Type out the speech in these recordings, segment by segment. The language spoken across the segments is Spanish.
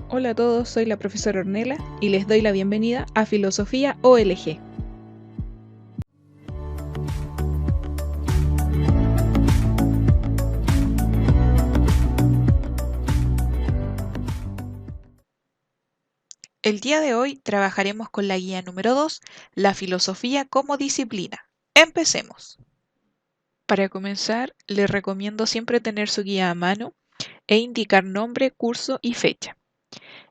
Hola a todos, soy la profesora Ornella y les doy la bienvenida a Filosofía OLG. El día de hoy trabajaremos con la guía número 2, la filosofía como disciplina. Empecemos. Para comenzar, les recomiendo siempre tener su guía a mano e indicar nombre, curso y fecha.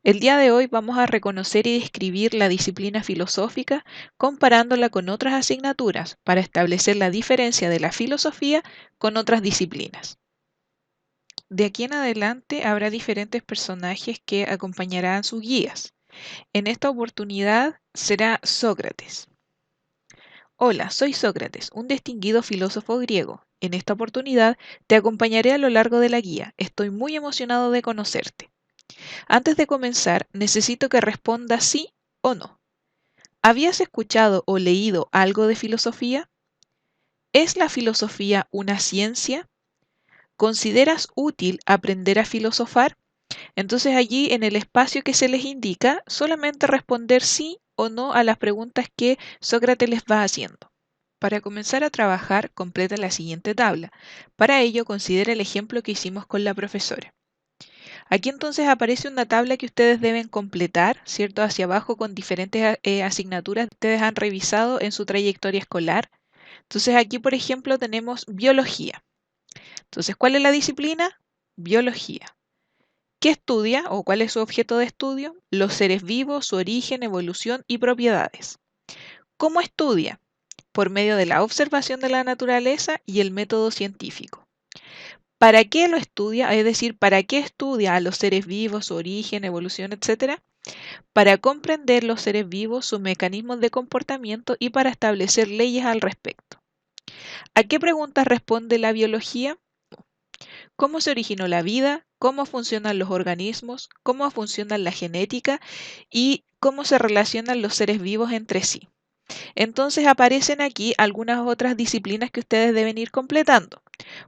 El día de hoy vamos a reconocer y describir la disciplina filosófica comparándola con otras asignaturas para establecer la diferencia de la filosofía con otras disciplinas. De aquí en adelante habrá diferentes personajes que acompañarán sus guías. En esta oportunidad será Sócrates. Hola, soy Sócrates, un distinguido filósofo griego. En esta oportunidad te acompañaré a lo largo de la guía. Estoy muy emocionado de conocerte. Antes de comenzar, necesito que respondas sí o no. ¿Habías escuchado o leído algo de filosofía? ¿Es la filosofía una ciencia? ¿Consideras útil aprender a filosofar? Entonces allí en el espacio que se les indica, solamente responder sí o no a las preguntas que Sócrates les va haciendo. Para comenzar a trabajar, completa la siguiente tabla. Para ello, considera el ejemplo que hicimos con la profesora. Aquí entonces aparece una tabla que ustedes deben completar, ¿cierto? Hacia abajo con diferentes asignaturas que ustedes han revisado en su trayectoria escolar. Entonces aquí, por ejemplo, tenemos biología. Entonces, ¿cuál es la disciplina? Biología. ¿Qué estudia o cuál es su objeto de estudio? Los seres vivos, su origen, evolución y propiedades. ¿Cómo estudia? Por medio de la observación de la naturaleza y el método científico. ¿Para qué lo estudia? Es decir, ¿para qué estudia a los seres vivos, su origen, evolución, etcétera? Para comprender los seres vivos, sus mecanismos de comportamiento y para establecer leyes al respecto. ¿A qué preguntas responde la biología? ¿Cómo se originó la vida? ¿Cómo funcionan los organismos? ¿Cómo funciona la genética? ¿Y cómo se relacionan los seres vivos entre sí? Entonces aparecen aquí algunas otras disciplinas que ustedes deben ir completando.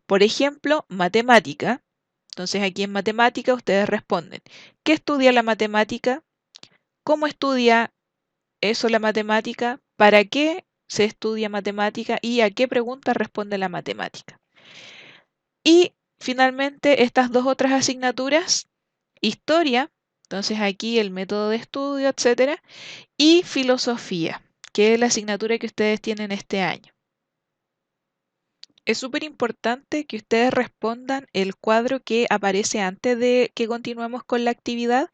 Por ejemplo, matemática. Entonces aquí en matemática ustedes responden, ¿qué estudia la matemática? ¿Cómo estudia eso la matemática? ¿Para qué se estudia matemática? ¿Y a qué pregunta responde la matemática? Y finalmente estas dos otras asignaturas, historia, entonces aquí el método de estudio, etcétera, y filosofía, que es la asignatura que ustedes tienen este año. Es súper importante que ustedes respondan el cuadro que aparece antes de que continuemos con la actividad,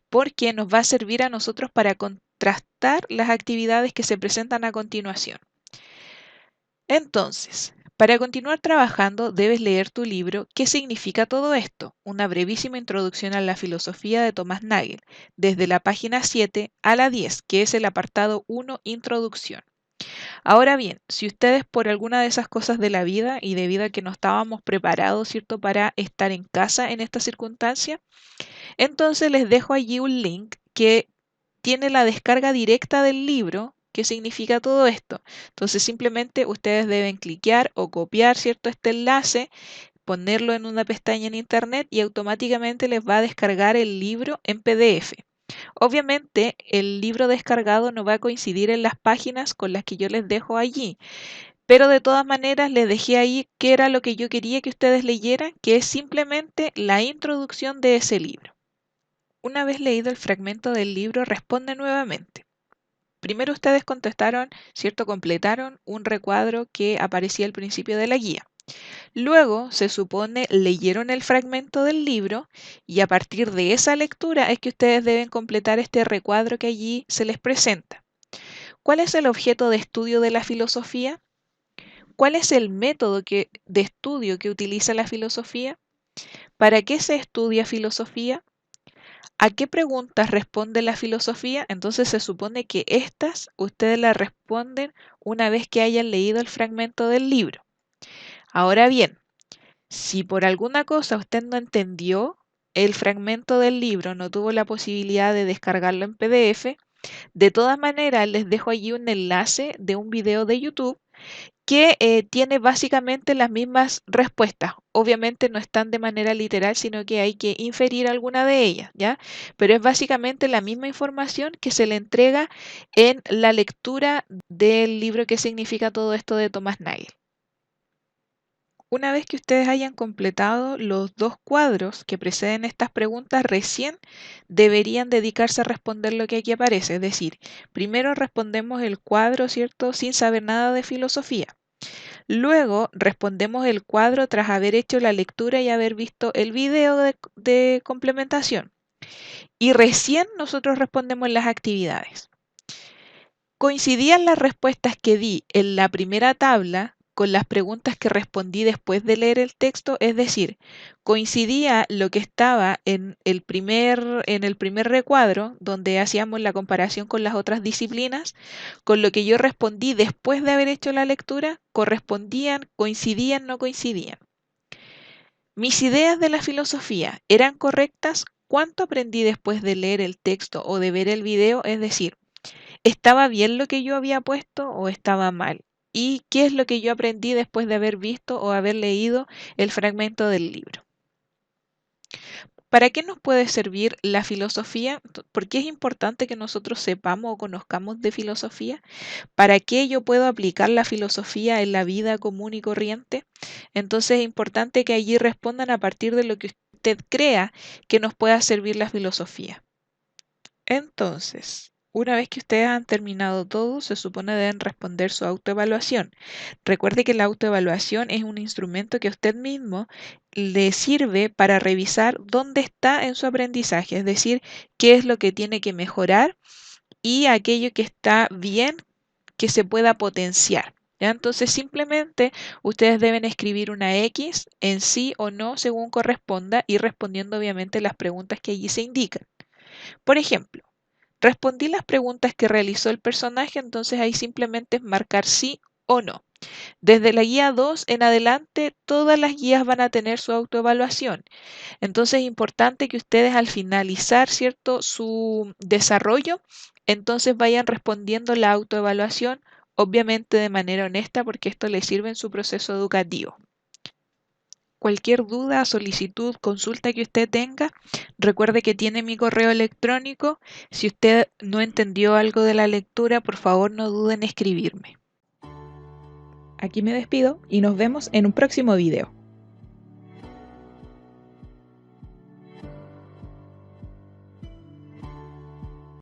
porque nos va a servir a nosotros para contrastar las actividades que se presentan a continuación. Entonces, para continuar trabajando, debes leer tu libro ¿Qué significa todo esto? Una brevísima introducción a la filosofía de Thomas Nagel, desde la página 7 a la 10, que es el apartado 1, Introducción. Ahora bien, si ustedes por alguna de esas cosas de la vida y debido a que no estábamos preparados, ¿cierto?, para estar en casa en esta circunstancia, entonces les dejo allí un link que tiene la descarga directa del libro. ¿Qué significa todo esto? Entonces simplemente ustedes deben cliquear o copiar, ¿cierto?, este enlace, ponerlo en una pestaña en internet y automáticamente les va a descargar el libro en PDF. Obviamente el libro descargado no va a coincidir en las páginas con las que yo les dejo allí, pero de todas maneras les dejé ahí qué era lo que yo quería que ustedes leyeran, que es simplemente la introducción de ese libro. Una vez leído el fragmento del libro, responde nuevamente. Primero ustedes contestaron, ¿cierto? Completaron un recuadro que aparecía al principio de la guía. Luego, se supone, leyeron el fragmento del libro y a partir de esa lectura es que ustedes deben completar este recuadro que allí se les presenta. ¿Cuál es el objeto de estudio de la filosofía? ¿Cuál es el método de estudio que utiliza la filosofía? ¿Para qué se estudia filosofía? ¿A qué preguntas responde la filosofía? Entonces se supone que estas ustedes las responden una vez que hayan leído el fragmento del libro. Ahora bien, si por alguna cosa usted no entendió el fragmento del libro, no tuvo la posibilidad de descargarlo en PDF, de todas maneras les dejo allí un enlace de un video de YouTube que tiene básicamente las mismas respuestas. Obviamente no están de manera literal, sino que hay que inferir alguna de ellas, ¿ya? Pero es básicamente la misma información que se le entrega en la lectura del libro ¿Qué significa todo esto? De Thomas Nagel. Una vez que ustedes hayan completado los 2 cuadros que preceden estas preguntas, recién deberían dedicarse a responder lo que aquí aparece. Es decir, primero respondemos el cuadro, ¿cierto? Sin saber nada de filosofía. Luego respondemos el cuadro tras haber hecho la lectura y haber visto el video de complementación. Y recién nosotros respondemos las actividades. Coincidían las respuestas que di en la primera tabla con las preguntas que respondí después de leer el texto, es decir, coincidía lo que estaba en el primer recuadro, donde hacíamos la comparación con las otras disciplinas, con lo que yo respondí después de haber hecho la lectura, correspondían, coincidían, no coincidían. Mis ideas de la filosofía eran correctas. ¿Cuánto aprendí después de leer el texto o de ver el video? Es decir, ¿estaba bien lo que yo había puesto o estaba mal? ¿Y qué es lo que yo aprendí después de haber visto o haber leído el fragmento del libro? ¿Para qué nos puede servir la filosofía? ¿Por qué es importante que nosotros sepamos o conozcamos de filosofía? ¿Para qué yo puedo aplicar la filosofía en la vida común y corriente? Entonces es importante que allí respondan a partir de lo que usted crea que nos pueda servir la filosofía. Entonces, una vez que ustedes han terminado todo, se supone deben responder su autoevaluación. Recuerde que la autoevaluación es un instrumento que a usted mismo le sirve para revisar dónde está en su aprendizaje, es decir, qué es lo que tiene que mejorar y aquello que está bien que se pueda potenciar. ¿Ya? Entonces simplemente ustedes deben escribir una X en sí o no según corresponda y respondiendo obviamente las preguntas que allí se indican. Por ejemplo, respondí las preguntas que realizó el personaje, entonces ahí simplemente es marcar sí o no. Desde la guía 2 en adelante, todas las guías van a tener su autoevaluación. Entonces es importante que ustedes al finalizar, ¿cierto?, su desarrollo, entonces vayan respondiendo la autoevaluación, obviamente de manera honesta, porque esto les sirve en su proceso educativo. Cualquier duda, solicitud, consulta que usted tenga, recuerde que tiene mi correo electrónico. Si usted no entendió algo de la lectura, por favor no duden en escribirme. Aquí me despido y nos vemos en un próximo video.